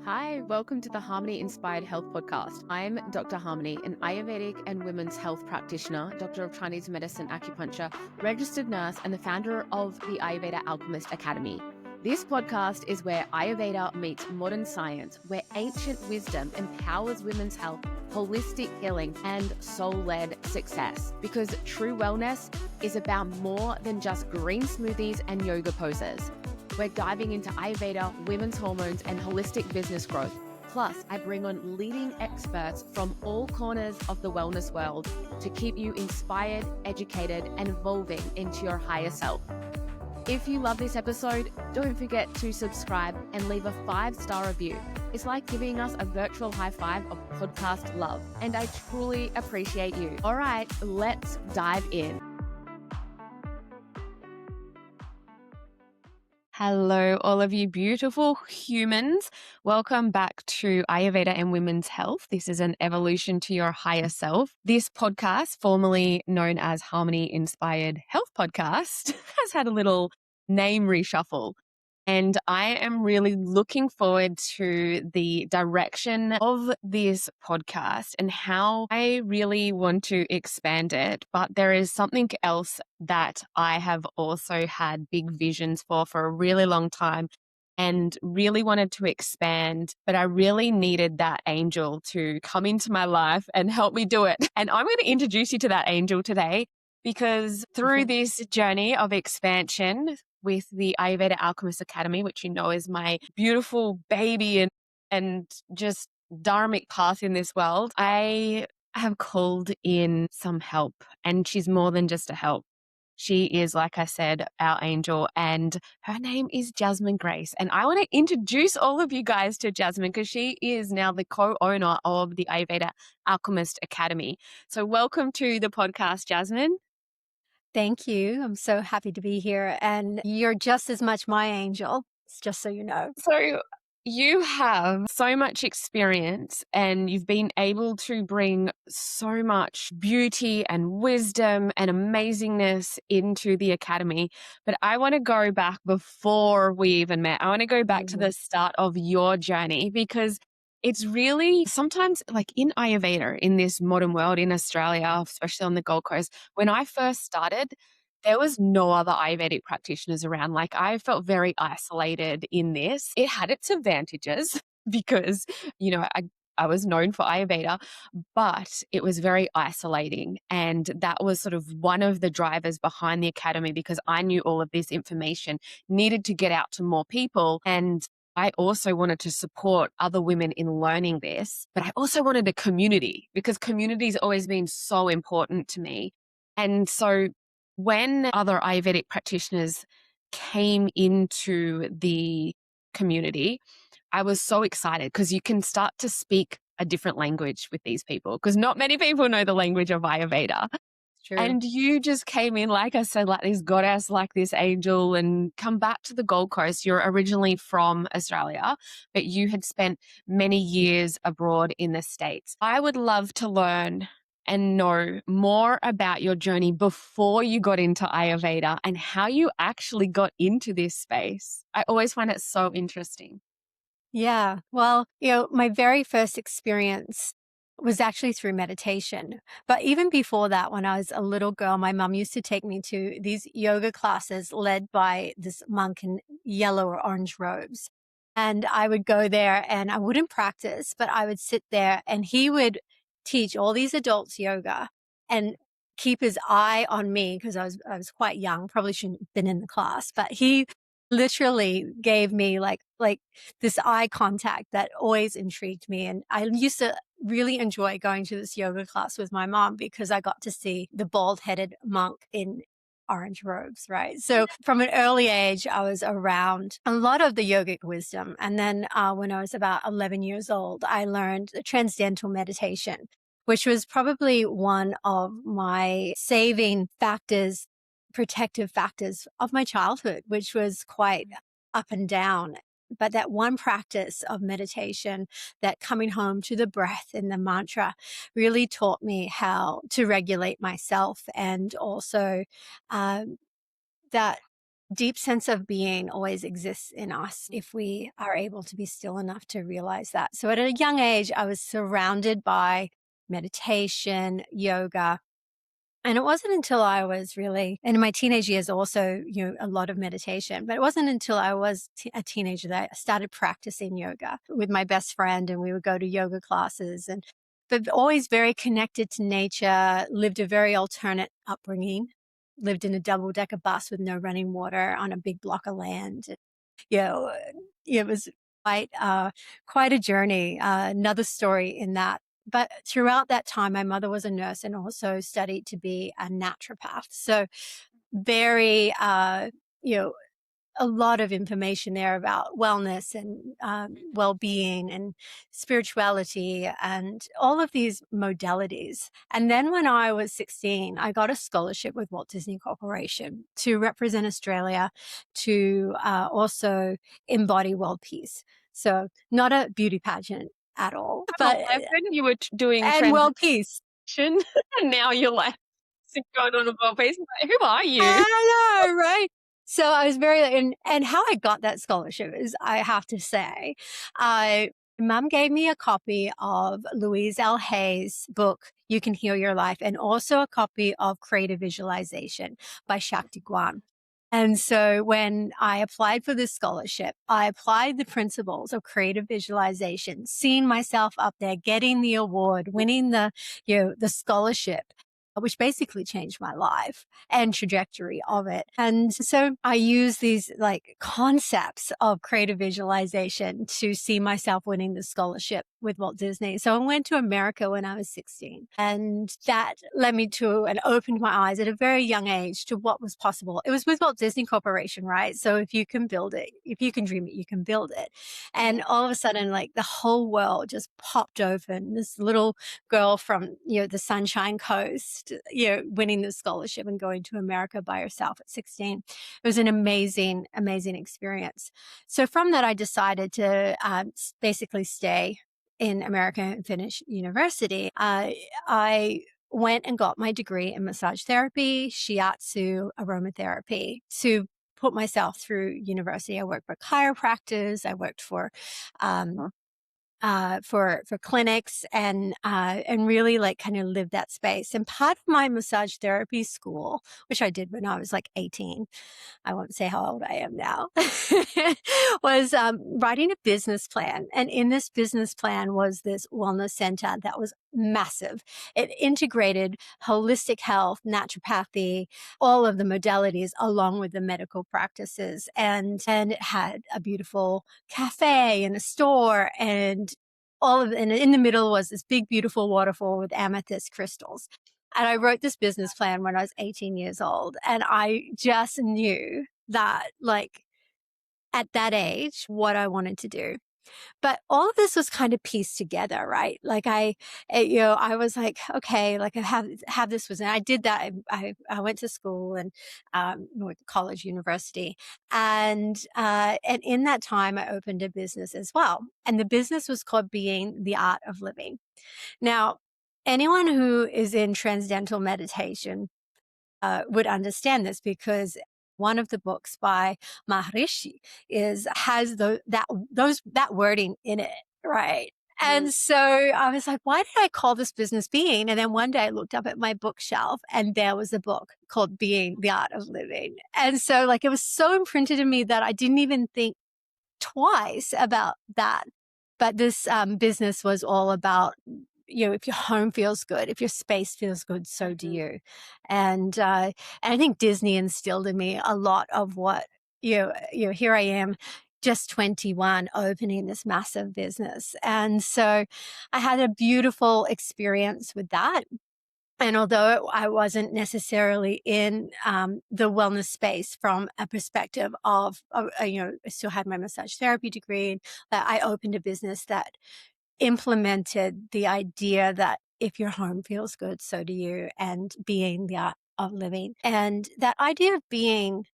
Hi, welcome to the Harmony Inspired Health Podcast. I'm Dr. Harmony, an Ayurvedic and women's health practitioner, doctor of Chinese medicine acupuncture, registered nurse, and the founder of the Ayurveda Alchemist Academy. This podcast is where Ayurveda meets modern science, where ancient wisdom empowers women's health, holistic healing, and soul-led success. Because true wellness is about more than just green smoothies and yoga poses. We're diving into Ayurveda, women's hormones, and holistic business growth. Plus, I bring on leading experts from all corners of the wellness world to keep you inspired, educated, and evolving into your higher self. If you love this episode, don't forget to subscribe and leave a 5-star review. It's like giving us a virtual high five of podcast love, and I truly appreciate you. All right, let's dive in. Hello, all of you beautiful humans. Welcome back to Ayurveda and Women's Health. This is an evolution to your higher self. This podcast, formerly known as Harmony Inspired Health Podcast, has had a little name reshuffle. And I am really looking forward to the direction of this podcast and how I really want to expand it. But there is something else that I have also had big visions for a really long time and really wanted to expand, but I really needed that angel to come into my life and help me do it. And I'm going to introduce you to that angel today because through this journey of expansion, with the Ayurveda Alchemist Academy, which you know is my beautiful baby and just dharmic path in this world, I have called in some help, and she's more than just a help. She is, like I said, our angel, and her name is Jasmine Grace. And I want to introduce all of you guys to Jasmine because she is now the co-owner of the Ayurveda Alchemist Academy. So welcome to the podcast, Jasmine. Thank you. I'm so happy to be here. And you're just as much my angel, just so you know. So you have so much experience and you've been able to bring so much beauty and wisdom and amazingness into the academy. But I want to go back before we even met. I want to go back to the start of your journey because it's really sometimes like in Ayurveda, in this modern world in Australia, especially on the Gold Coast, when I first started, there was no other Ayurvedic practitioners around. Like I felt very isolated in this. It had its advantages because, I was known for Ayurveda, but it was very isolating. And that was sort of one of the drivers behind the academy because I knew all of this information needed to get out to more people. And I also wanted to support other women in learning this, but I also wanted a community because community has always been so important to me. And so when other Ayurvedic practitioners came into the community, I was so excited because you can start to speak a different language with these people because not many people know the language of Ayurveda. True. And you just came in, like I said, like this goddess, like this angel, and come back to the Gold Coast. You're originally from Australia, but you had spent many years abroad in the States. I would love to learn and know more about your journey before you got into Ayurveda and how you actually got into this space. I always find it so interesting. Yeah. Well, my very first experience was actually through meditation. But even before that, when I was a little girl, my mum used to take me to these yoga classes led by this monk in yellow or orange robes. And I would go there and I wouldn't practice, but I would sit there and he would teach all these adults yoga and keep his eye on me because I was quite young, probably shouldn't have been in the class, but he literally gave me like this eye contact that always intrigued me. And I used to really enjoy going to this yoga class with my mom because I got to see the bald-headed monk in orange robes, right? So from an early age, I was around a lot of the yogic wisdom. And then when I was about 11 years old, I learned the transcendental meditation, which was probably one of my saving factors, protective factors of my childhood, which was quite up and down. But that one practice of meditation, that coming home to the breath and the mantra really taught me how to regulate myself and also that deep sense of being always exists in us if we are able to be still enough to realize that. So at a young age, I was surrounded by meditation, yoga. And it wasn't until I was really, and in my teenage years also, a lot of meditation, but it wasn't until I was a teenager that I started practicing yoga with my best friend, and we would go to yoga classes, and but always very connected to nature, lived a very alternate upbringing, lived in a double-decker bus with no running water on a big block of land. You know, it was quite a journey, another story in that. But throughout that time, my mother was a nurse and also studied to be a naturopath. So very, you know, a lot of information there about wellness and well-being and spirituality and all of these modalities. And then when I was 16, I got a scholarship with Walt Disney Corporation to represent Australia, to also embody world peace. So not a beauty pageant at all, Level but 11, you were doing and transition, world peace. and now you're like going on about face. Who are you? I know, right? So I was very, and how I got that scholarship is, I have to say, I mum gave me a copy of Louise L. Hay's book, You Can Heal Your Life, and also a copy of Creative Visualization by Shakti Guan. And so when I applied for this scholarship, I applied the principles of creative visualization, seeing myself up there, getting the award, winning the scholarship, which basically changed my life and trajectory of it. And so I use these like concepts of creative visualization to see myself winning the scholarship with Walt Disney. So I went to America when I was 16, and that led me to and opened my eyes at a very young age to what was possible. It was with Walt Disney Corporation, right? So if you can build it, if you can dream it, you can build it. And all of a sudden, like the whole world just popped open. This little girl from, the Sunshine Coast, winning the scholarship and going to America by herself at 16. It was an amazing, amazing experience. So from that, I decided to basically stay in America and finish university. I went and got my degree in massage therapy, shiatsu, aromatherapy to put myself through university. I worked for chiropractors. I worked um, for clinics and really like kind of live that space. And part of my massage therapy school, which I did when I was like 18, I won't say how old I am now, was writing a business plan. And in this business plan was this wellness center that was massive. It integrated holistic health, naturopathy, all of the modalities along with the medical practices. And it had a beautiful cafe and a store and and in the middle was this big, beautiful waterfall with amethyst crystals. And I wrote this business plan when I was 18 years old. And I just knew that, like, at that age, what I wanted to do. But all of this was kind of pieced together, right? Like I was like, okay, like I have this was, and I did that. I went to school and, went to college, university. And in that time I opened a business as well. And the business was called Being the Art of Living. Now, anyone who is in transcendental meditation would understand this because one of the books by Maharishi has that wording in it, right? And so I was like, why did I call this business Being? And then one day I looked up at my bookshelf and there was a book called Being, the Art of Living. And so like it was so imprinted in me that I didn't even think twice about that. But this business was all about, if your home feels good, if your space feels good, so do you. And I think Disney instilled in me a lot of what, here I am, just 21, opening this massive business. And so I had a beautiful experience with that. And although I wasn't necessarily in the wellness space from a perspective of, I still had my massage therapy degree, that I opened a business that implemented the idea that if your home feels good, so do you, and being the art of living. And that idea of being,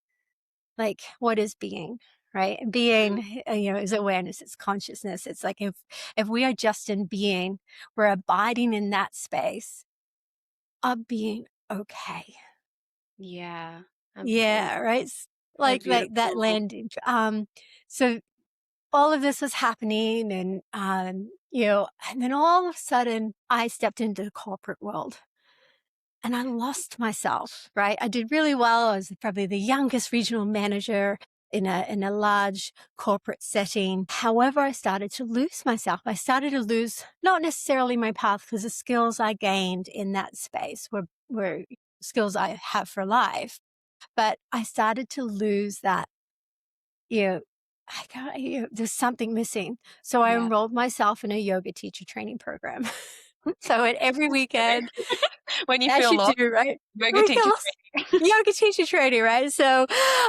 like, what is being? Right. Being, is awareness, it's consciousness. It's like if we are just in being, we're abiding in that space of being okay. Yeah, absolutely. Yeah, right. So like that beautiful. landing. So all of this was happening and, and then all of a sudden I stepped into the corporate world and I lost myself, right? I did really well. I was probably the youngest regional manager in a large corporate setting. However, I started to lose myself. I started to lose not necessarily my path because the skills I gained in that space were skills I have for life, but I started to lose that, you know, I got, there's something missing. So I Yeah. enrolled myself in a yoga teacher training program. So every weekend, When you as feel you lost, do, right? yoga We feel teacher lost. training. Yoga teacher training, right? So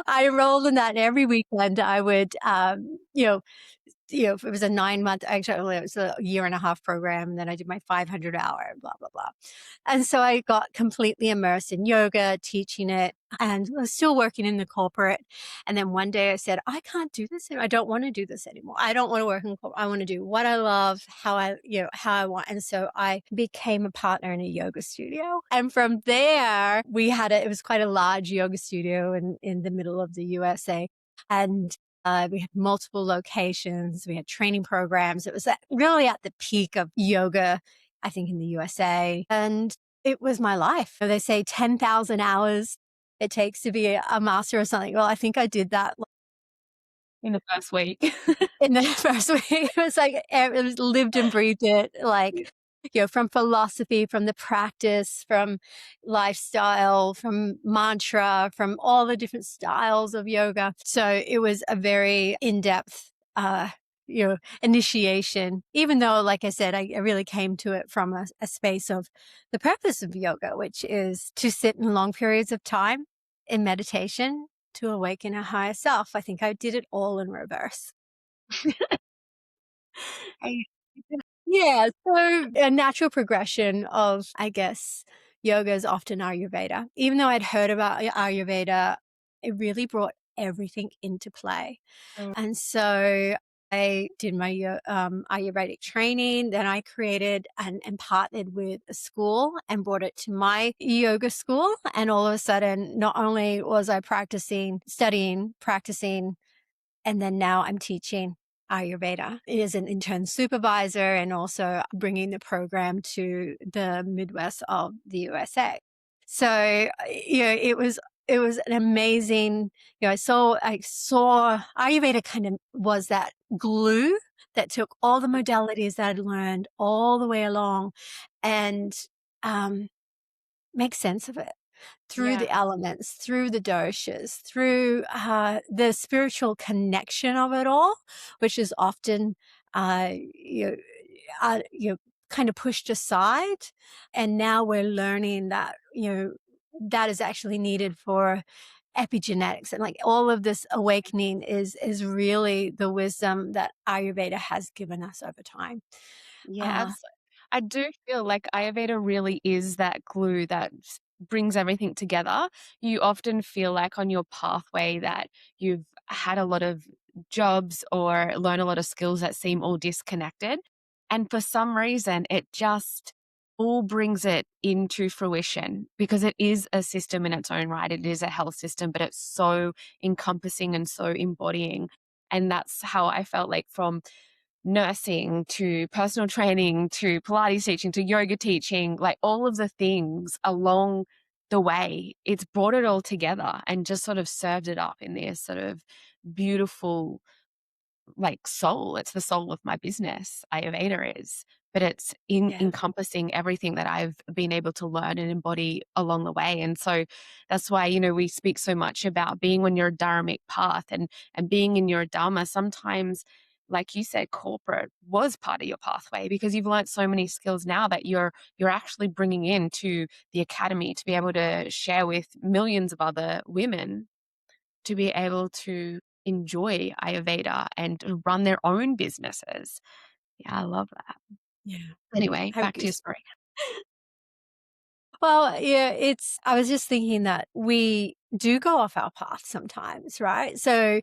I enrolled in that, and every weekend I would, it was a 9 month, actually, it was a year and a half program. And then I did my 500-hour, blah, blah, blah. And so I got completely immersed in yoga, teaching it, and was still working in the corporate. And then one day I said, I can't do this. I don't want to do this anymore. I don't want to work in corporate. I want to do what I love, how I want. And so I became a partner in a yoga studio. And from there, it was quite a large yoga studio in the middle of the USA. And we had multiple locations. We had training programs. It was really at the peak of yoga, I think, in the USA. And it was my life. So they say 10,000 hours it takes to be a master or something. Well, I think I did that In the first week. in the first week. It was like, it was lived and breathed it, like, from philosophy, from the practice, from lifestyle, from mantra, from all the different styles of yoga. So it was a very in-depth, initiation, even though, like I said, I really came to it from a space of the purpose of yoga, which is to sit in long periods of time in meditation to awaken a higher self. I think I did it all in reverse. I Yeah, so a natural progression of, I guess, yoga is often Ayurveda. Even though I'd heard about Ayurveda, it really brought everything into play. Mm. And so I did my Ayurvedic training. Then I created and partnered with a school and brought it to my yoga school. And all of a sudden, not only was I studying, practicing, and then now I'm teaching Ayurveda as an intern supervisor and also bringing the program to the Midwest of the USA. So, it was an amazing, I saw Ayurveda kind of was that glue that took all the modalities that I'd learned all the way along and, um, make sense of it through Yeah. the elements, through the doshas, through the spiritual connection of it all, which is often uh, you, you kind of pushed aside. And now we're learning that, that is actually needed for epigenetics and like all of this awakening is really the wisdom that Ayurveda has given us over time. Yeah, Uh, I do feel like Ayurveda really is that glue that brings everything together. You often feel like on your pathway that you've had a lot of jobs or learn a lot of skills that seem all disconnected. And for some reason, it just all brings it into fruition because it is a system in its own right. It is a health system, but it's so encompassing and so embodying. And that's how I felt like from nursing to personal training to Pilates teaching to yoga teaching, like all of the things along the way, it's brought it all together and just sort of served it up in this sort of beautiful like soul. It's the soul of my business, Ayurveda is, but it's yeah, encompassing everything that I've been able to learn and embody along the way. And so that's why, we speak so much about being on your dharmic path and being in your dharma. Sometimes, like you said, corporate was part of your pathway because you've learned so many skills now that you're actually bringing into the academy to be able to share with millions of other women to be able to enjoy Ayurveda and run their own businesses. Yeah, I love that. yeah. Anyway, I would back be to your story. Well, yeah, I was just thinking that we do go off our path sometimes, right? So,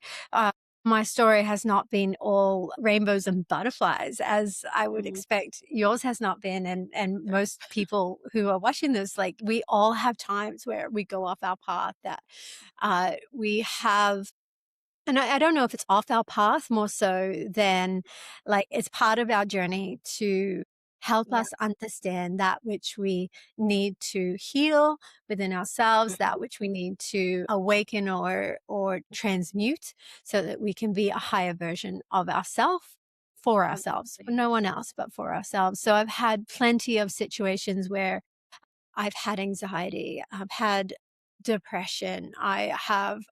my story has not been all rainbows and butterflies as I would Mm. expect yours has not been, and most people who are watching this, like, we all have times where we go off our path that, we have and I don't know if it's off our path more so than like it's part of our journey to help Yeah. us understand that which we need to heal within ourselves, Mhm. that which we need to awaken or transmute so that we can be a higher version of ourselves for ourselves, for Absolutely. no one else but for ourselves. So I've had plenty of situations where I've had anxiety, I've had depression, I have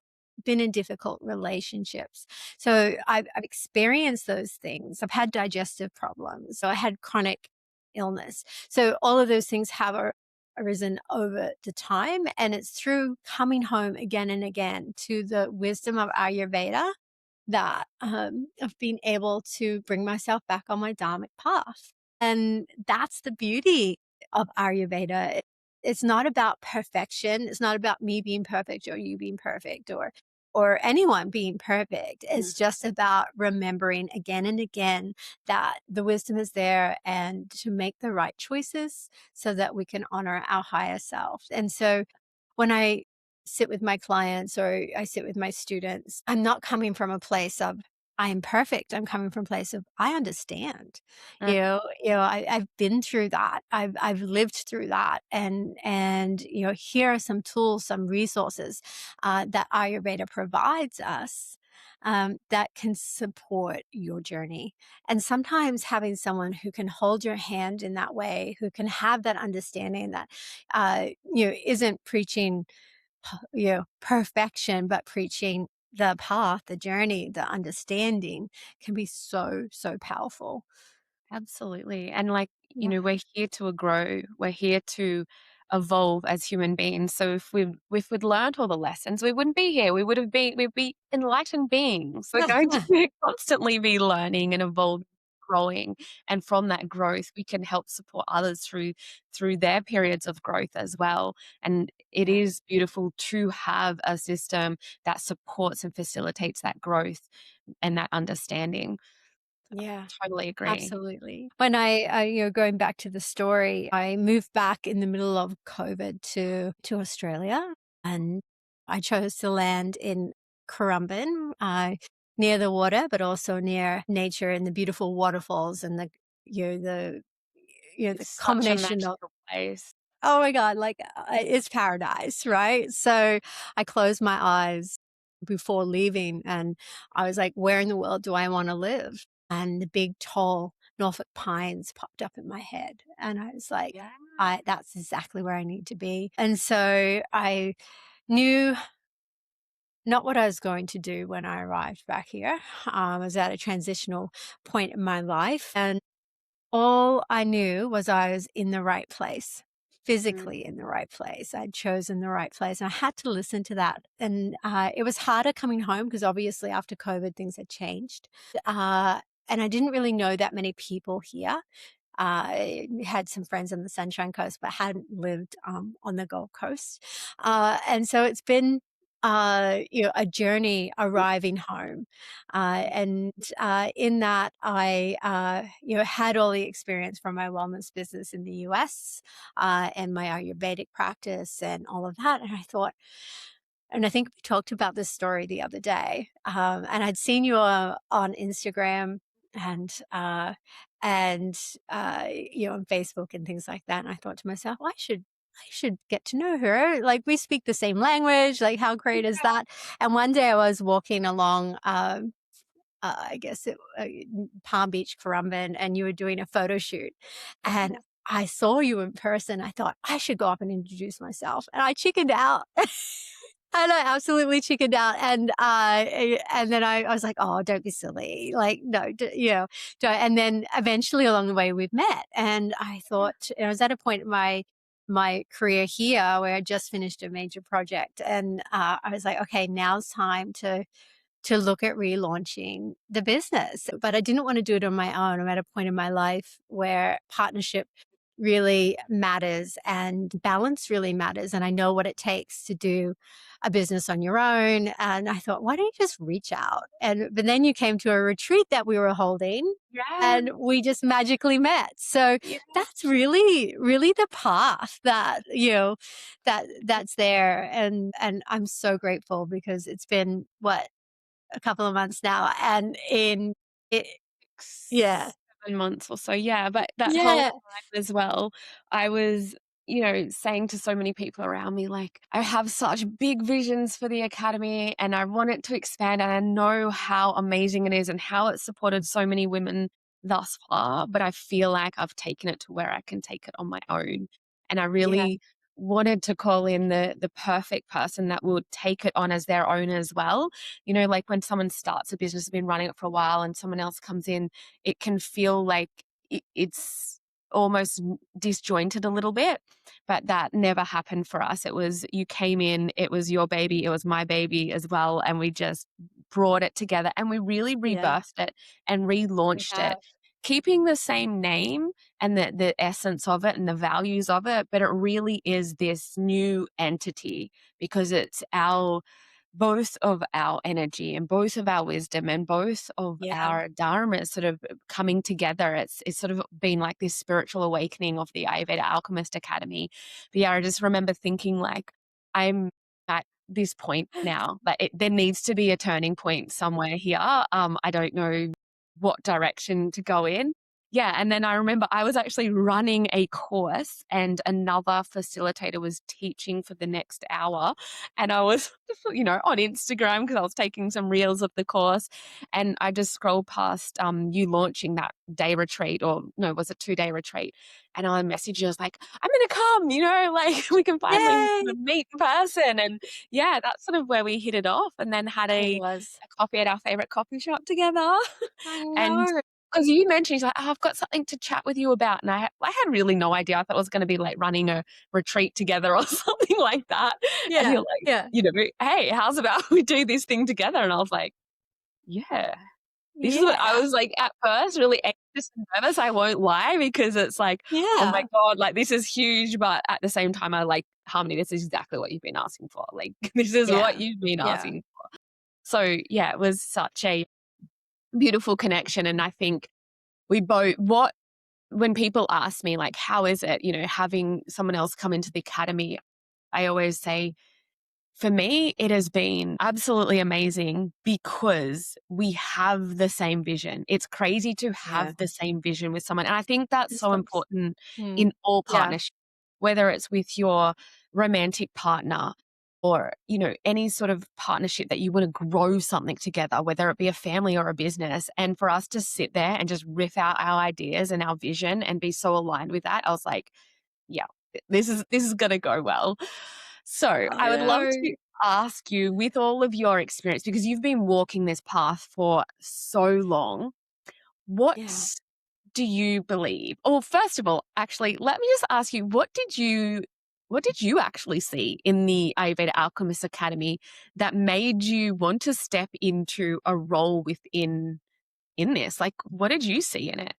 been in difficult relationships. So I've experienced those things. I've had digestive problems. So I had chronic illness. So all of those things have arisen over the time. And it's through coming home again and again to the wisdom of Ayurveda that of being able to bring myself back on my dharmic path. And that's the beauty of Ayurveda. It's not about perfection. It's not about me being perfect or you being perfect or anyone being perfect. Mm. It's just about remembering again and again that the wisdom is there and to make the right choices so that we can honor our higher self. And so when I sit with my clients or I sit with my students, I'm not coming from a place of I am perfect. I'm coming from a place of I understand. Mm. I've been through that. I've lived through that, and here are some tools, some resources that Ayurveda provides us. That can support your journey. And sometimes having someone who can hold your hand in that way, who can have that understanding that, isn't preaching perfection, but preaching the path, the journey, the understanding can be so, so powerful. Absolutely. And like, Yeah. we're here to grow. We're here to evolve as human beings. So if we'd learned all the lessons, we wouldn't be here. We'd be enlightened beings. We're going to constantly be learning and evolving, growing. And from that growth, we can help support others through their periods of growth as well. And it Yeah. is beautiful to have a system that supports and facilitates that growth and that understanding. Yeah. Totally agree. Absolutely. When I going back to the story, I moved back in the middle of COVID to Australia, and I chose to land in Currumbin, near the water, but also near nature and the beautiful waterfalls and you know, the the It's such a combination of magical place. oh my god, like, it's paradise, right? So, I closed my eyes before leaving, and I was like, "Where in the world do I wanna live?" And the big, tall Norfolk pines popped up in my head, and I was like, Yeah. "I that's exactly where I need to be." And so, I knew not what I was going to do when I arrived back here. I was at a transitional point in my life, and all I knew was I was in the right place, Mm. physically in the right place. I'd chosen the right place, and I had to listen to that. And it was harder coming home because obviously after COVID, things had changed. And I didn't really know that many people here. I had some friends on the Sunshine Coast, but hadn't lived on the Gold Coast. And so it's been a journey arriving home. And in that, I, had all the experience from my wellness business in the US and my Ayurvedic practice and all of that. And I thought, and I think we talked about this story the other day. And I'd seen you on Instagram and on Facebook and things like that. And I thought to myself, well, I should get to know her. Like we speak the same language. Like how great is that? And one day I was walking along. I guess Palm Beach, Currumbin, and you were doing a photo shoot, and I saw you in person. I thought I should go up and introduce myself, and I chickened out. And I absolutely chickened out, and then I was like, "Oh, don't be silly, like, no, don't." And then eventually along the way, we've met, and I thought I was at a point in my career here where I just finished a major project, and I was like, "Okay, now's time to look at relaunching the business." But I didn't want to do it on my own. I'm at a point in my life where partnership really matters and balance really matters. And I know what it takes to do a business on your own. And I thought, why don't you just reach out? But then you came to a retreat that we were holding Yeah. and we just magically met. So Yeah. that's really, really the path that, that's there. And I'm so grateful because it's been what, a couple of months now. And in it, yeah. 7 months or so, yeah, but that whole Yeah. time as well, I was, saying to so many people around me, like, "I have such big visions for the academy, and I want it to expand, and I know how amazing it is and how it's supported so many women thus far, but I feel like I've taken it to where I can take it on my own." And I Yeah. really wanted to call in the perfect person that would take it on as their own as well. Like when someone starts a business, has been running it for a while, and someone else comes in, it can feel like it's almost disjointed a little bit, but that never happened for us. It was you came in, it was your baby, it was my baby as well, and we just brought it together and we really Yeah. rebirthed it and We relaunched it, have. keeping the same name and the essence of it and the values of it, but it really is this new entity because it's our both of our energy and both of our wisdom and both of Yeah. our dharmas sort of coming together. It's sort of been like this spiritual awakening of the Ayurveda Alchemist Academy. But yeah, I just remember thinking like, I'm at this point now, like there needs to be a turning point somewhere here. I don't know what direction to go in. Yeah, and then I remember I was actually running a course and another facilitator was teaching for the next hour, and I was, on Instagram because I was taking some reels of the course, and I just scrolled past, you launching that day retreat, or no, was it 2-day retreat? And I messaged you, I was like, "I'm gonna come," like, "We can finally Yay! meet in person," and yeah, that's sort of where we hit it off, and then had It a was. coffee at our favorite coffee shop together. I And know. because you mentioned, she's like, "Oh, I've got something to chat with you about." And I had really no idea. I thought it was gonna be like running a retreat together or something like that. And you're Yeah. like, Yeah. "Hey, how's about we do this thing together?" And I was like, "Yeah." This is what I Yeah. was like at first really anxious and nervous, I won't lie, because it's like, "Oh my Yeah. god, like this is huge," but at the same time, I like, "Harmony, this is exactly what you've been asking for. Like, this is what Yeah. you've been Yeah. asking for." So, yeah, it was such a beautiful connection, and I think we both what when people ask me, like, "How is it, having someone else come into the academy?" I always say, for me, it has been absolutely amazing because we have the same vision. It's crazy to Yeah. have the same vision with someone, and I think that's This so was. important Mm. in all Yeah. partnerships, whether it's with your romantic partner or, any sort of partnership that you wanna grow something together, whether it be a family or a business, and for us to sit there and just riff out our ideas and our vision and be so aligned with that, I was like, yeah, this is gonna go well. So I I would love know. to ask you, with all of your experience, because you've been walking this path for so long, what Yeah. do you believe? Or first of all, actually, let me just ask you, what did you actually see in the Ayurveda Alchemist Academy that made you want to step into a role within in this? Like, what did you see in it?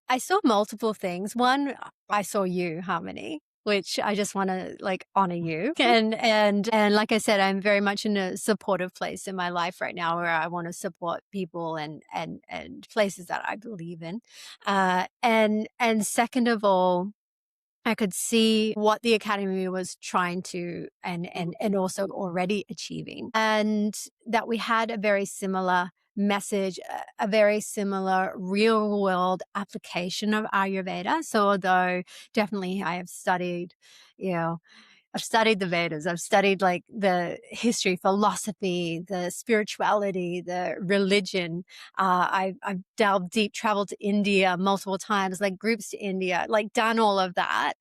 I saw multiple things. One, I saw you, Harmony, which I just wanna, like, honor you. And like I said, I'm very much in a supportive place in my life right now where I wanna support people and places that I believe in. And second of all, I could see what the academy was trying to and also already achieving, and that we had a very similar message, a very similar real world application of Ayurveda. So although definitely I have studied, you know, I've studied the Vedas. I've studied like the history, philosophy, the spirituality, the religion. I've delved deep, traveled to India multiple times, like groups to India, like done all of that.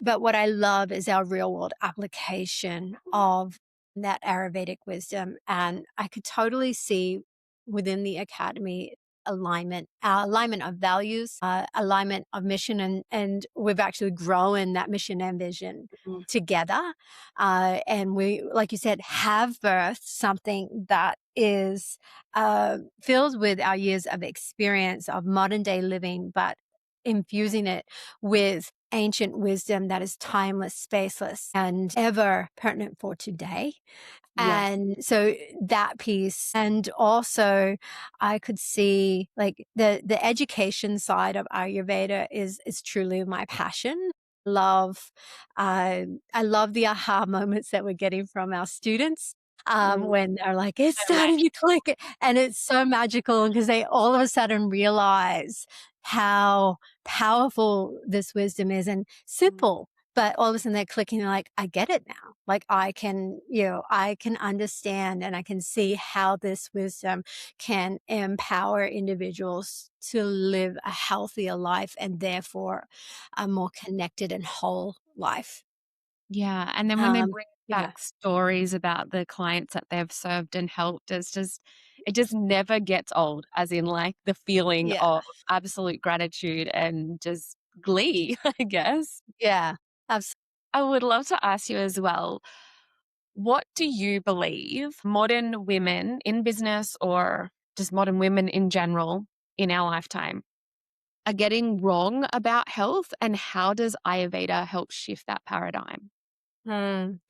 But what I love is our real world application of that Ayurvedic wisdom. And I could totally see within the academy alignment of values, alignment of mission, and we've actually grown that mission and vision Mm, together. And we, like you said, have birthed something that is filled with our years of experience of modern day living, but infusing it with ancient wisdom that is timeless, spaceless, and ever pertinent for today. Yes. And so that piece, and also I could see like the education side of Ayurveda is truly my passion. Love, I love the aha moments that we're getting from our students, Mm, when they're like, "It's so starting to magical. click," and it's so magical because they all of a sudden realize how powerful this wisdom is and Mm, simple. But all of a sudden they're clicking, they're like, "I get it now." Like I can, I can understand and I can see how this wisdom can empower individuals to live a healthier life and therefore a more connected and whole life. yeah, and then when they Um, bring yeah, back stories about the clients that they've served and helped, it just never gets old, as in, like, the feeling yeah, of absolute gratitude and just glee, I guess. yeah, absolutely. I would love to ask you as well, what do you believe modern women in business or just modern women in general in our lifetime are getting wrong about health, and how does Ayurveda help shift that paradigm?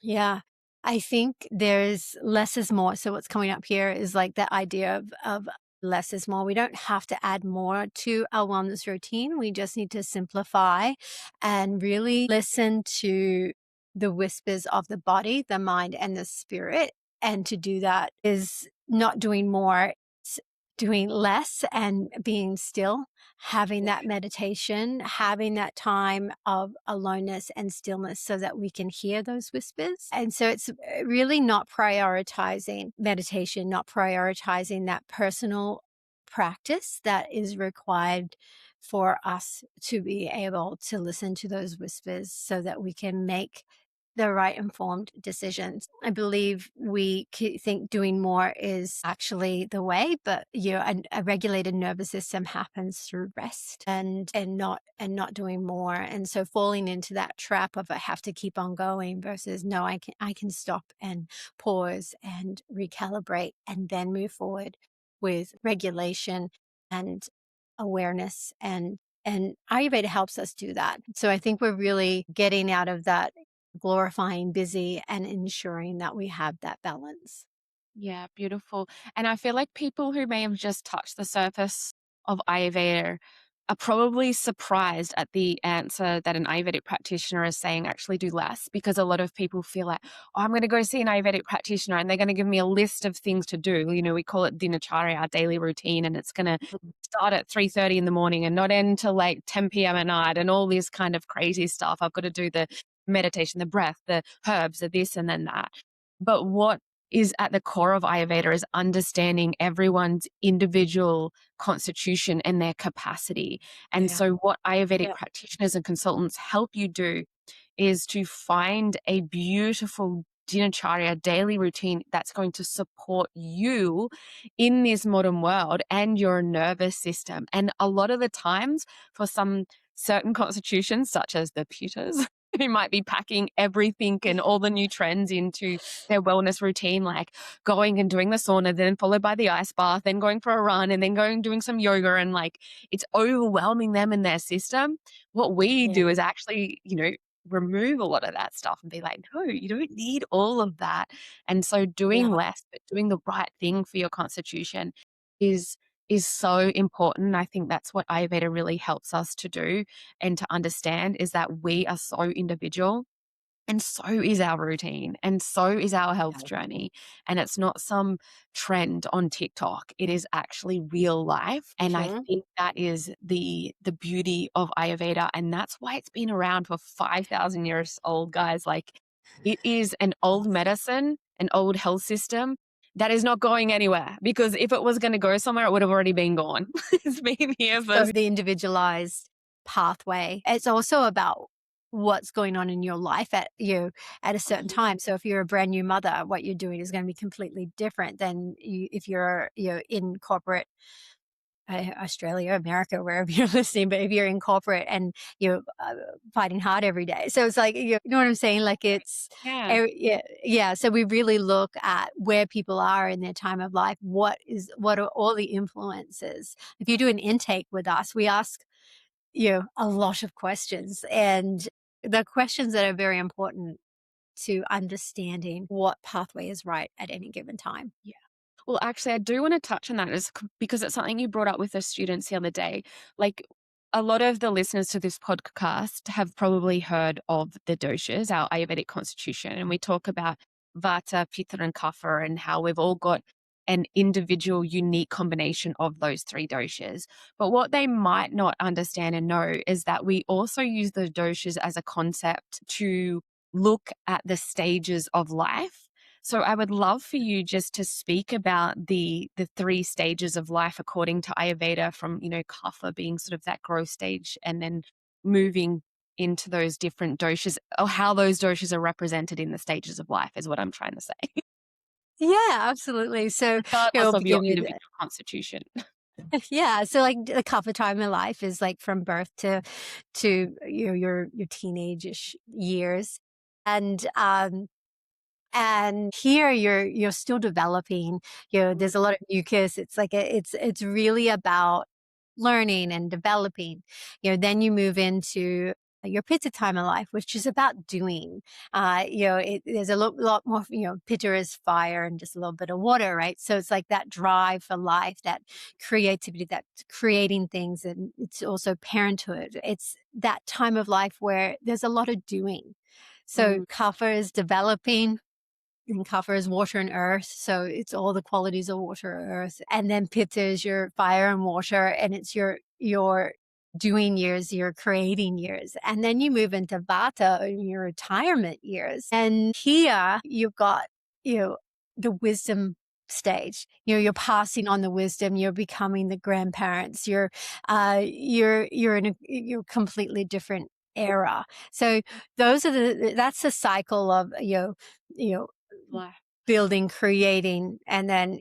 Yeah. I think there's less is more. So what's coming up here is like that idea of less is more. We don't have to add more to our wellness routine. We just need to simplify and really listen to the whispers of the body, the mind, and the spirit. And to do that is not doing more, it's doing less and being still, having that meditation, having that time of aloneness and stillness so that we can hear those whispers. And so it's really not prioritizing meditation, not prioritizing that personal practice that is required for us to be able to listen to those whispers so that we can make the right informed decisions. I believe we think doing more is actually the way, but a regulated nervous system happens through rest and not doing more. And so falling into that trap of I have to keep on going versus no, I can stop and pause and recalibrate and then move forward with regulation and awareness and Ayurveda helps us do that. So I think we're really getting out of that glorifying busy and ensuring that we have that balance. Yeah, beautiful. And I feel like people who may have just touched the surface of Ayurveda are probably surprised at the answer that an Ayurvedic practitioner is saying actually do less, because a lot of people feel like, oh, I'm going to go see an Ayurvedic practitioner and they're going to give me a list of things to do. You know, we call it dinacharya, our daily routine, and it's going to Mm. start at 3:30 in the morning and not end till like 10 p.m. at night and all this kind of crazy stuff. I've got to do the meditation, the breath, the herbs, the this and then that. But what is at the core of Ayurveda is understanding everyone's individual constitution and their capacity. And Yeah. so, what Ayurvedic Yeah. practitioners and consultants help you do is to find a beautiful dinacharya daily routine that's going to support you in this modern world and your nervous system. And a lot of the times, for some certain constitutions, such as the Pitas, who might be packing everything and all the new trends into their wellness routine, like going and doing the sauna, then followed by the ice bath, then going for a run, and then going doing some yoga, and like it's overwhelming them in their system. What we Yeah. do is actually, remove a lot of that stuff and be like, no, you don't need all of that. And so doing Yeah. less, but doing the right thing for your constitution is is so important. I think that's what Ayurveda really helps us to do and to understand, is that we are so individual, and so is our routine, and so is our health Yeah. journey. And it's not some trend on TikTok. It is actually real life. And I Mhm. think that is the beauty of Ayurveda. And that's why it's been around for 5,000 years old, guys. Like, it is an old medicine, an old health system that is not going anywhere, because if it was going to go somewhere, it would have already been gone. It's been here for. So the individualized pathway. It's also about what's going on in your life at a certain time. So if you're a brand new mother, what you're doing is going to be completely different than if you're in corporate, Australia, America, wherever you're listening. But if you're in corporate and you're fighting hard every day, so it's like you know what I'm saying. Like it's Yeah. yeah, yeah. So we really look at where people are in their time of life. What are all the influences? If you do an intake with us, we ask a lot of questions, and the questions that are very important to understanding what pathway is right at any given time. Yeah. Well, actually, I do want to touch on that because it's something you brought up with the students the other day. Like, a lot of the listeners to this podcast have probably heard of the doshas, our Ayurvedic constitution, and we talk about Vata, Pitta, and Kapha, and how we've all got an individual, unique combination of those three doshas. But what they might not understand and know is that we also use the doshas as a concept to look at the stages of life. So I would love for you just to speak about the three stages of life according to Ayurveda, from, Kapha being sort of that growth stage, and then moving into those different doshas, or how those doshas are represented in the stages of life is what I'm trying to say. Yeah, absolutely. So, Regardless of your begin with individual constitution. yeah, so, like, the couple time in life is, like, from birth to, your teenage-ish years, and, here you're still developing, there's a lot of mucus, it's like it's really about learning and developing. Then you move into your pitta time of life, which is about doing. There's a lot more, pitta is fire and just a little bit of water, right? So it's like that drive for life, that creativity, that creating things. And it's also parenthood. It's that time of life where there's a lot of doing. So Mm, kapha is developing, and kapha is water and earth, so it's all the qualities of water or earth. And then pitta is your fire and water, and it's your doing years, your creating years. And then you move into vata, your retirement years. And here you've got, you know, the wisdom stage. You're passing on the wisdom, you're becoming the grandparents, you're in you're completely different era. So that's the cycle of, you know, life. building, creating, and then,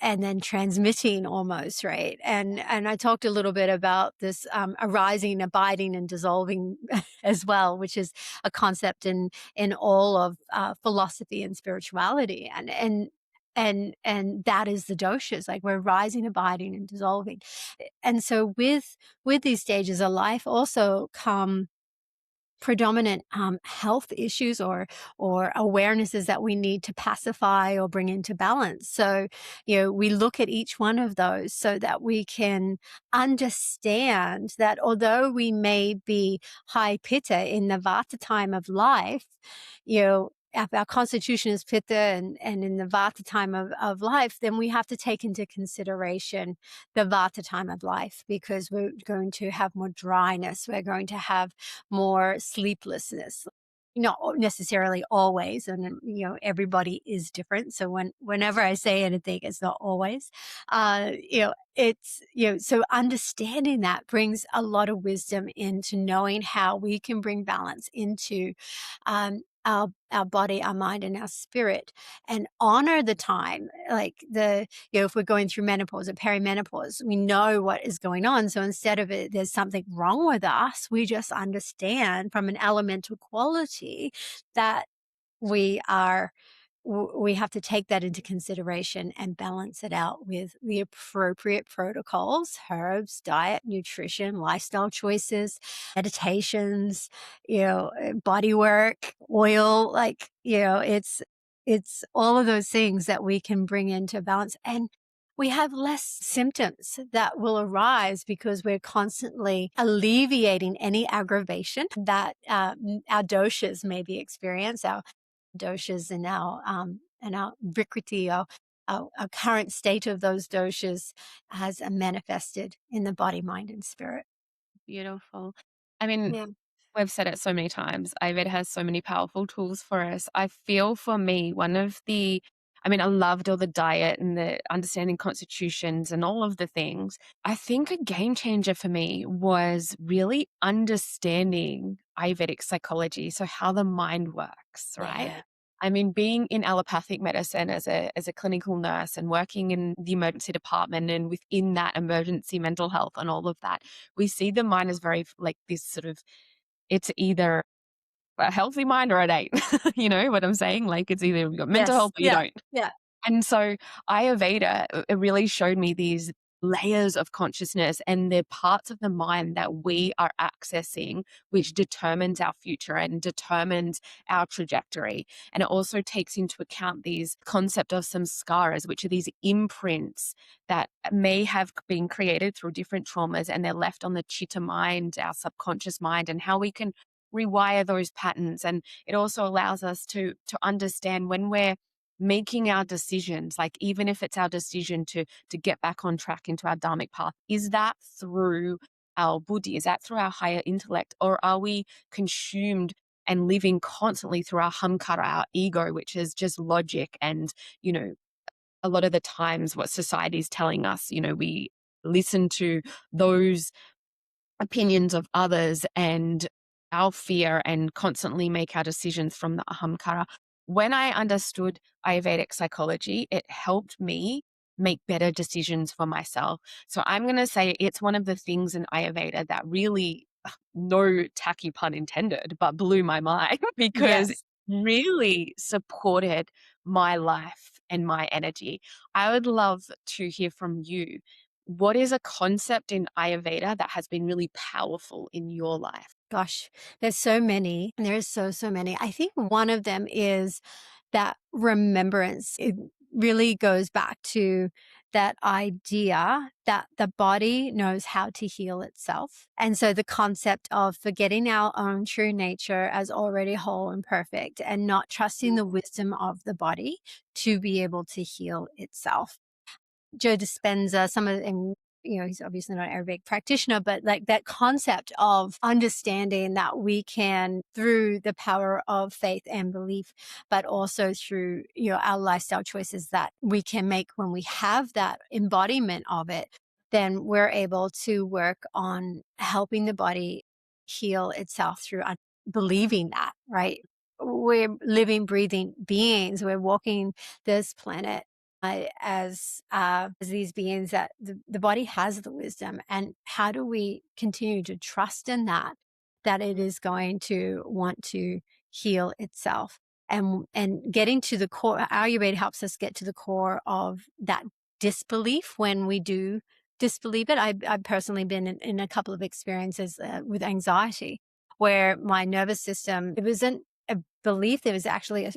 and then transmitting almost, right? And I talked a little bit about this, arising, abiding, and dissolving as well, which is a concept in all of philosophy and spirituality. And that is the doshas, like we're rising, abiding, and dissolving. And so with these stages of life also come predominant health issues or awarenesses that we need to pacify or bring into balance. So, we look at each one of those so that we can understand that although we may be high pitta in the vata time of life, if our constitution is pitta and in the vata time of life, then we have to take into consideration the vata time of life, because we're going to have more dryness. We're going to have more sleeplessness. Not necessarily always, and everybody is different. So whenever I say anything, it's not always. It's so understanding that brings a lot of wisdom into knowing how we can bring balance into our body, our mind, and our spirit, and honor the time. Like if we're going through menopause or perimenopause, we know what is going on. So instead of it, there's something wrong with us, we just understand from an elemental quality that we are we have to take that into consideration and balance it out with the appropriate protocols, herbs, diet, nutrition, lifestyle choices, meditations, body work, oil, like, it's all of those things that we can bring into balance. And we have less symptoms that will arise because we're constantly alleviating any aggravation that our doshas may be experiencing, our doshas and our vikriti, our current state of those doshas has manifested in the body, mind, and spirit. Beautiful. I mean, Yeah. we've said it so many times. Ayurveda has so many powerful tools for us. I feel for me, I loved all the diet and the understanding constitutions and all of the things. I think a game changer for me was really understanding Ayurvedic psychology. So how the mind works, right? Yeah. I mean, being in allopathic medicine as a clinical nurse and working in the emergency department and within that emergency mental health and all of that, we see the mind as very like this sort of, it's either a healthy mind or it ain't. You know what I'm saying? Like, it's either you've got mental Yes. health or you Yeah. don't. Yeah. And so Ayurveda, it really showed me these layers of consciousness and the parts of the mind that we are accessing, which determines our future and determines our trajectory. And it also takes into account these concept of samskaras, which are these imprints that may have been created through different traumas, and they're left on the chitta mind, our subconscious mind, and how we can rewire those patterns. And it also allows us to understand when we're making our decisions, like even if it's our decision to get back on track into our dharmic path, is that through our buddhi? Is that through our higher intellect? Or are we consumed and living constantly through our hamkara, our ego, which is just logic and, you know, a lot of the times what society is telling us, you know, we listen to those opinions of others and our fear and constantly make our decisions from the ahamkara. When I understood Ayurvedic psychology, it helped me make better decisions for myself. So I'm going to say it's one of the things in Ayurveda that really, no tacky pun intended, but blew my mind because it Yes. really supported my life and my energy. I would love to hear from you. What is a concept in Ayurveda that has been really powerful in your life? Gosh, there's so many. There's so many. I think one of them is that remembrance. It really goes back to that idea that the body knows how to heal itself. And so the concept of forgetting our own true nature as already whole and perfect and not trusting the wisdom of the body to be able to heal itself. Joe Dispenza, some of, and he's obviously not an Arabic practitioner, but like that concept of understanding that we can, through the power of faith and belief, but also through, our lifestyle choices that we can make when we have that embodiment of it, then we're able to work on helping the body heal itself through believing that, right? We're living, breathing beings. We're walking this planet as these beings that the body has the wisdom. And how do we continue to trust in that it is going to want to heal itself? And getting to the core, Ayurveda helps us get to the core of that disbelief when we do disbelieve it. I've personally been in a couple of experiences with anxiety where my nervous system, it wasn't a belief, there was actually a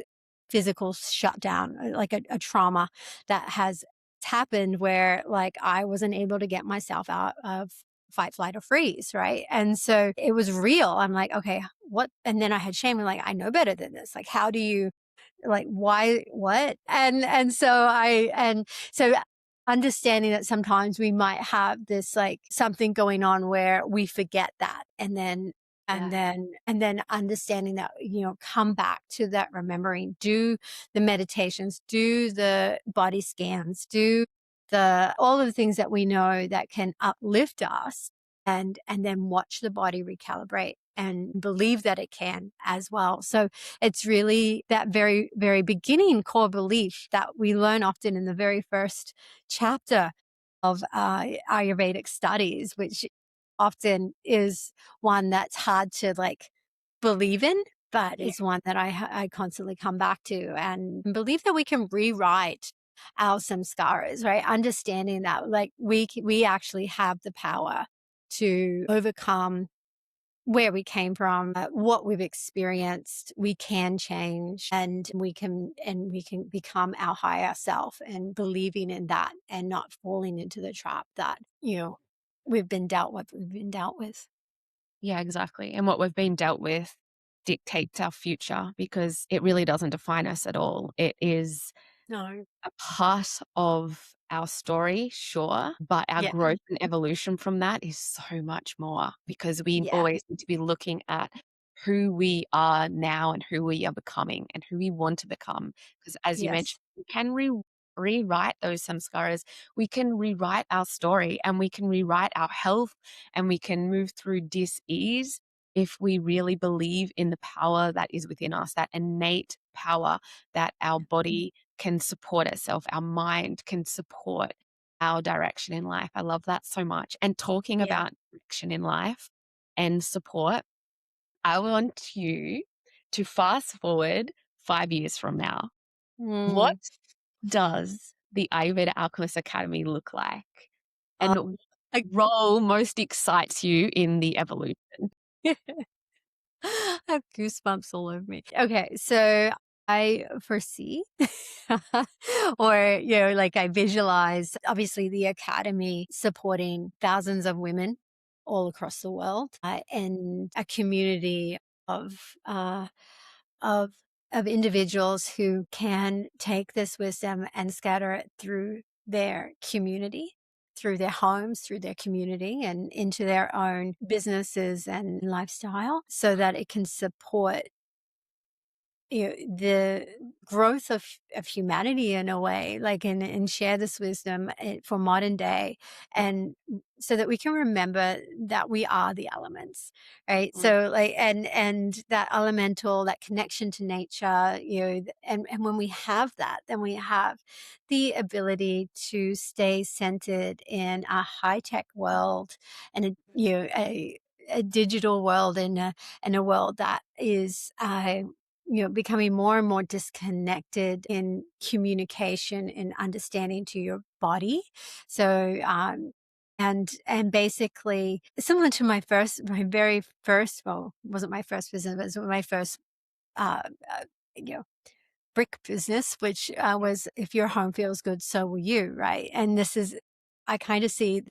physical shutdown, like a trauma that has happened where like I wasn't able to get myself out of fight, flight, or freeze, right? And so it was real. I'm like, okay, what? And then I had shame. I'm like, I know better than this. Like, how do you, like, why, what? And so understanding that sometimes we might have this like something going on where we forget that, and Yeah. then understanding that, come back to that remembering, do the meditations, do the body scans, do all of the things that we know that can uplift us, and then watch the body recalibrate and believe that it can as well. So it's really that very, very beginning core belief that we learn often in the very first chapter of Ayurvedic studies, which often is one that's hard to like believe in, but Yeah. it's one that I constantly come back to and believe that we can rewrite our samskaras, right? Understanding that like we actually have the power to overcome where we came from, what we've experienced. We can change, and we can become our higher self, and believing in that and not falling into the trap that, we've been dealt with. Yeah, exactly. And what we've been dealt with dictates our future because it really doesn't define us at all. It is No. a part of our story, sure, but our Yeah. growth and evolution from that is so much more because we Yeah. always need to be looking at who we are now and who we are becoming and who we want to become. Because as you mentioned, Yes. we can rewrite those samskaras. We can rewrite our story and we can rewrite our health and we can move through dis-ease if we really believe in the power that is within us, that innate power that our body can support itself, our mind can support our direction in life. I love that so much. And talking Yeah. about direction in life and support, I want you to fast forward 5 years from now. What Mm. does the Ayurveda Alchemist Academy look like? Uh, and I role most excites you in the evolution? I have goosebumps all over me. Okay, so I foresee or, like I visualize, obviously, the academy supporting thousands of women all across the world, and a community of, uh, of of individuals who can take this wisdom and scatter it through their community, through their homes, through their community, and into their own businesses and lifestyle so that it can support the growth of humanity in a way, like, and share this wisdom for modern day, and so that we can remember that we are the elements, right? Mm, So, like, and that elemental, that connection to nature, and when we have that, then we have the ability to stay centered in a high tech world and a digital world, and a world that is becoming more and more disconnected in communication and understanding to your body. So, and basically similar to my very first, well, it wasn't my first business, but it was my first, uh, uh, you know, brick business, which was if your home feels good, so will you, right? And this is, I kind of see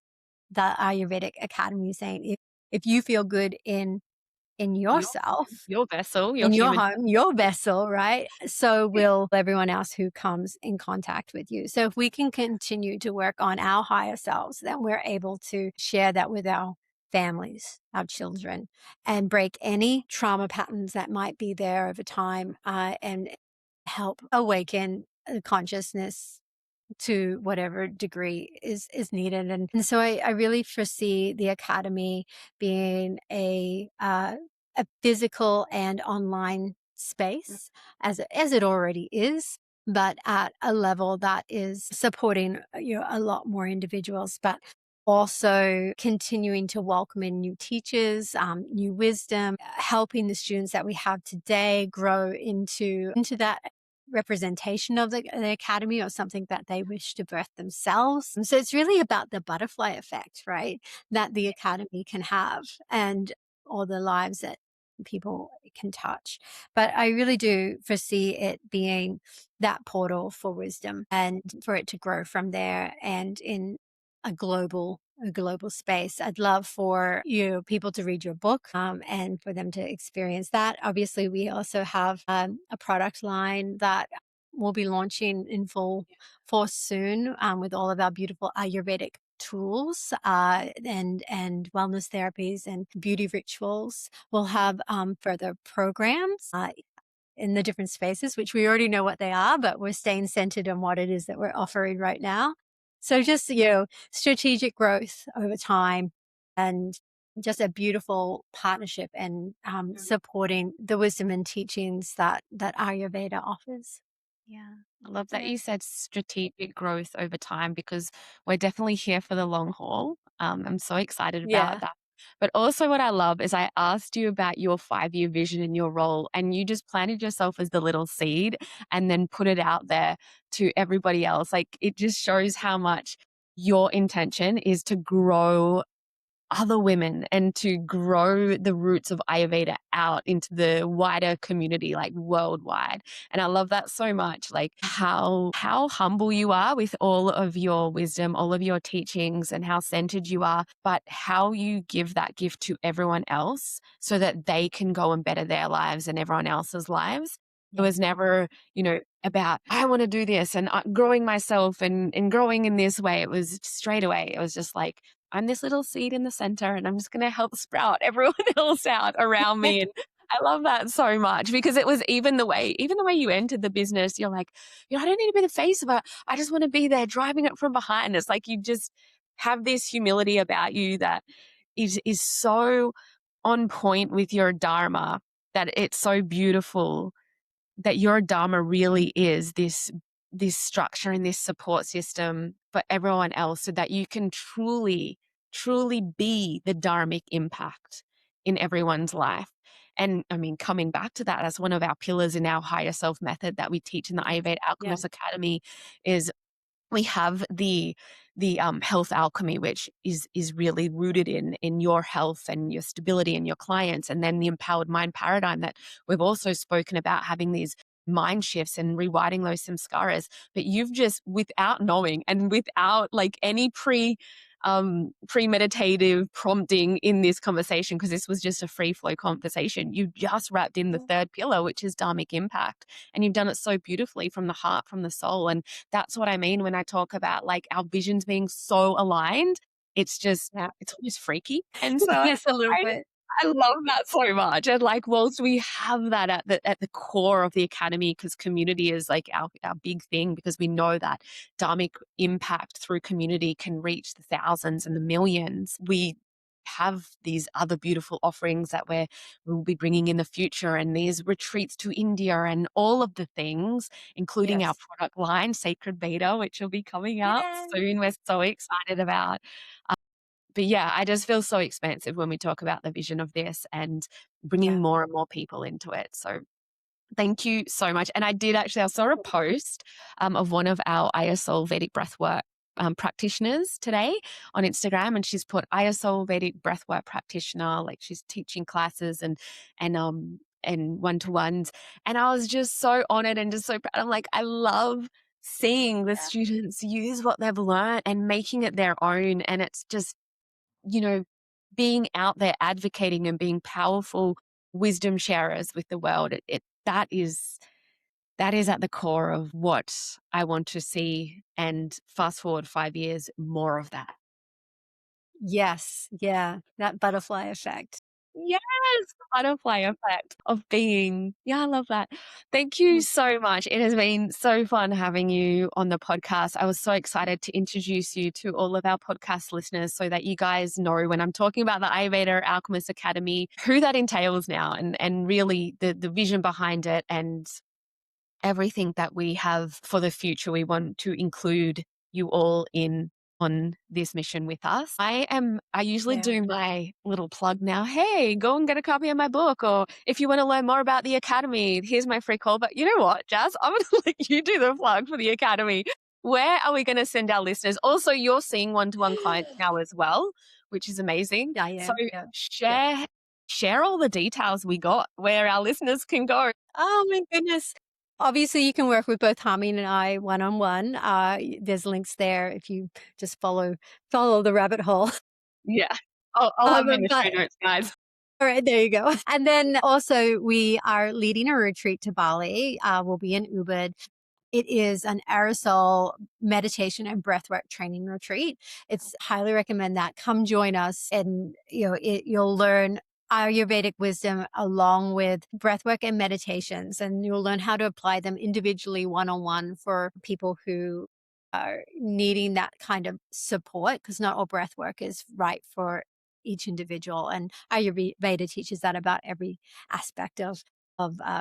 the Ayurvedic Academy saying if you feel good in your yourself, your vessel, your in your human. home, your vessel, right? So will everyone else who comes in contact with you. So if we can continue to work on our higher selves, then we're able to share that with our families, our children, and break any trauma patterns that might be there over time, and help awaken consciousness to whatever degree is needed. And so I really foresee the academy being a physical and online space as it already is, but at a level that is supporting a lot more individuals, but also continuing to welcome in new teachers, new wisdom, helping the students that we have today grow into that representation of the academy or something that they wish to birth themselves. And so it's really about the butterfly effect, right? That the academy can have and all the lives that people can touch. But I really do foresee it being that portal for wisdom and for it to grow from there and in a global space. I'd love for people to read your book, and for them to experience that. Obviously, we also have a product line that we'll be launching in full force soon, with all of our beautiful Ayurvedic tools, and wellness therapies and beauty rituals. We'll have further programs in the different spaces, which we already know what they are, but we're staying centered on what it is that we're offering right now. So just, strategic growth over time and just a beautiful partnership and supporting the wisdom and teachings that Ayurveda offers. Yeah. I love that Yeah. you said strategic growth over time because we're definitely here for the long haul. I'm so excited about Yeah. that. But also, what I love is I asked you about your 5-year vision and your role, and you just planted yourself as the little seed and then put it out there to everybody else. Like, it just shows how much your intention is to grow other women and to grow the roots of Ayurveda out into the wider community, like worldwide. And I love that so much, like how humble you are with all of your wisdom, all of your teachings, and how centered you are, but how you give that gift to everyone else so that they can go and better their lives and everyone else's lives. It Yeah. was never, about I want to do this and growing myself and growing in this way. It was straight away. It was just like, I'm this little seed in the center and I'm just going to help sprout everyone else out around me. And I love that so much because it was even the way you entered the business, you're like, I don't need to be the face of it. I just want to be there driving it from behind. It's like you just have this humility about you that is so on point with your dharma that it's so beautiful that your dharma really is this structure and this support system for everyone else so that you can truly be the dharmic impact in everyone's life. And I mean, coming back to that as one of our pillars in our higher self method that we teach in the Ayurveda Yeah. Alchemist Academy is we have the health alchemy, which is really rooted in your health and your stability and your clients, and then the empowered mind paradigm that we've also spoken about, having these mind shifts and rewriting those samskaras. But you've just, without knowing and without like any premeditative prompting in this conversation, because this was just a free flow conversation, you just wrapped in the third pillar, which is dharmic impact, and you've done it so beautifully from the heart, from the soul. And that's what I mean when I talk about like our visions being so aligned. It's just, Yeah. it's almost freaky. And so Yes, a little I, bit. I love that so much. And like, whilst we have that at the core of the academy, because community is like our big thing, because we know that dharmic impact through community can reach the thousands and the millions. We have these other beautiful offerings that we'll be bringing in the future, and these retreats to India and all of the things, including our Yes. product line, Sacred Beta, which will be coming out Yay. soon. We're so excited about. But yeah, I just feel so expansive when we talk about the vision of this and bringing Yeah. more and more people into it. So thank you so much. And I saw a post of one of our ISL Vedic breathwork practitioners today on Instagram, and she's put ISL Vedic breathwork practitioner, like she's teaching classes and one-to-ones. And I was just so honored and just so proud. I'm like, I love seeing the Yeah. students use what they've learned and making it their own. And it's just, you know, being out there advocating and being powerful wisdom sharers with the world. That is at the core of what I want to see. And fast forward 5 years, more of that. Yes. Yeah. That butterfly effect. Yes, the butterfly effect of being. Yeah, I love that. Thank you Mm. so much. It has been so fun having you on the podcast. I was so excited to introduce you to all of our podcast listeners so that you guys know when I'm talking about the Ayurveda Alchemist Academy, who that entails now, and really the vision behind it, and everything that we have for the future. We want to include you all in on this mission with us. I usually Yeah. do my little plug now. Hey, go and get a copy of my book. Or if you want to learn more about the Academy, here's my free call. But you know what, Jazz? I'm going to let you do the plug for the Academy. Where are we going to send our listeners? Also, you're seeing one-to-one clients now as well, which is amazing. I So am. Yeah. Yeah. share all the details we got where our listeners can go. Oh my goodness. Obviously, you can work with both Tommy and I one-on-one. There's links there if you just follow the rabbit hole. Yeah. I'll have them in the show But notes, guys. all right, there you go. And then also, we are leading a retreat to Bali. We'll be in Ubud. It is an aerosol meditation and breathwork training retreat. It's highly recommend that. Come join us, and you'll learn Ayurvedic wisdom along with breathwork and meditations, and you'll learn how to apply them individually, one on one, for people who are needing that kind of support. Because not all breathwork is right for each individual, and Ayurveda teaches that about every aspect of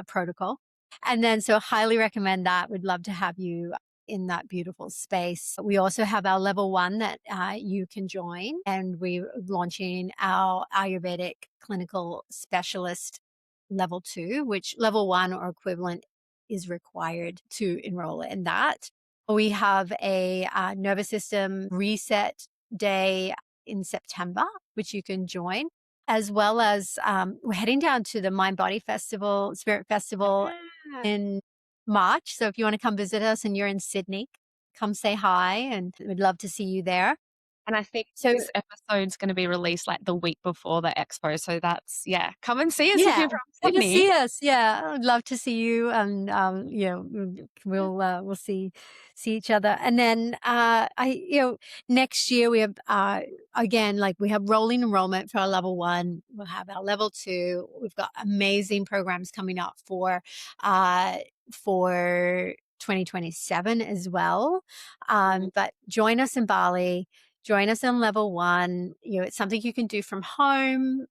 protocol. And then, so highly recommend that. We'd love to have you in that beautiful space. We also have our level 1 that you can join, and we're launching our Ayurvedic clinical specialist level 2, which level 1 or equivalent is required to enroll in that. We have a nervous system reset day in September, which you can join, as well as we're heading down to the Mind Body Festival, Spirit Festival Yeah. in March. So if you want to come visit us and you're in Sydney, come say hi, and we'd love to see you there. And I think So this episode's gonna be released, like, the week before the expo, so that's yeah, come and see us if yeah, you're from come and Sydney. see us. Yeah, I'd love to see you, and we'll see each other. And then next year we have again, like, we have rolling enrollment for our level 1. We'll have our level 2. We've got amazing programs coming up for 2027 as well. But join us in Bali. Join us on level 1. It's something you can do from home.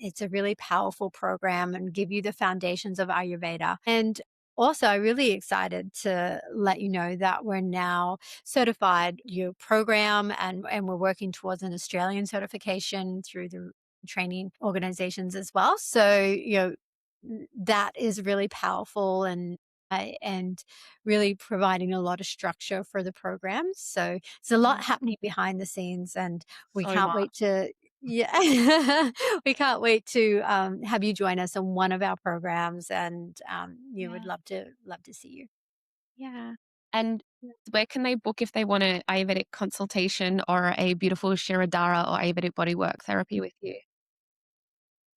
It's a really powerful program and give you the foundations of Ayurveda. And also, I'm really excited to let you know that we're now certified your program, and we're working towards an Australian certification through the training organizations as well. So, that is really powerful, and and really providing a lot of structure for the programs. So there's a lot Yeah, happening behind the scenes, and we so can't much. wait to yeah, we can't wait to have you join us on one of our programs, and you would Yeah. love to see you. Yeah. And where can they book if they want an Ayurvedic consultation or a beautiful Shirodara or Ayurvedic bodywork therapy with you?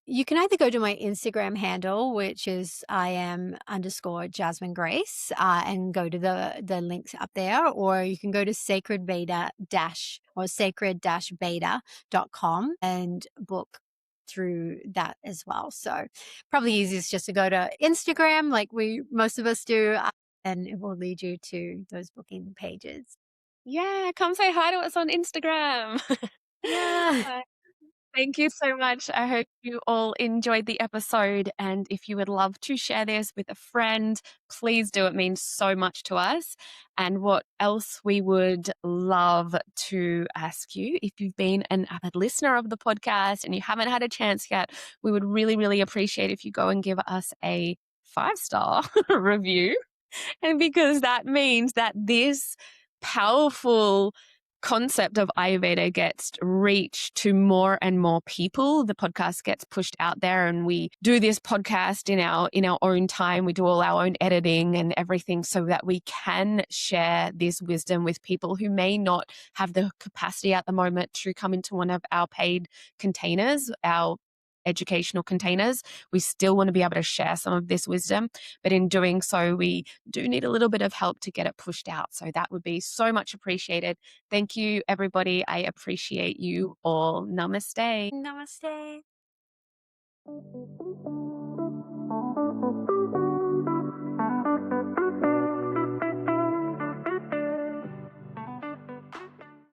You can either go to my Instagram handle, which is I am underscore Jasmine Grace, and go to the links up there, or you can go to sacred Veda dash or sacred dash beta.com and book through that as well. So probably easiest just to go to Instagram like we most of us do, and it will lead you to those booking pages. Yeah, come say hi to us on Instagram. Yeah. Uh, Thank you so much. I hope you all enjoyed the episode. And if you would love to share this with a friend, please do. It means so much to us. And what else we would love to ask you, if you've been an avid listener of the podcast and you haven't had a chance yet, we would really, really appreciate if you go and give us a 5-star review. And because that means that this powerful concept of Ayurveda gets reached to more and more people. The podcast gets pushed out there, and we do this podcast in our own time. We do all our own editing and everything so that we can share this wisdom with people who may not have the capacity at the moment to come into one of our paid containers, our educational containers. We still want to be able to share some of this wisdom, but in doing so, we do need a little bit of help to get it pushed out. So that would be so much appreciated. Thank you, everybody. I appreciate you all. Namaste. Namaste.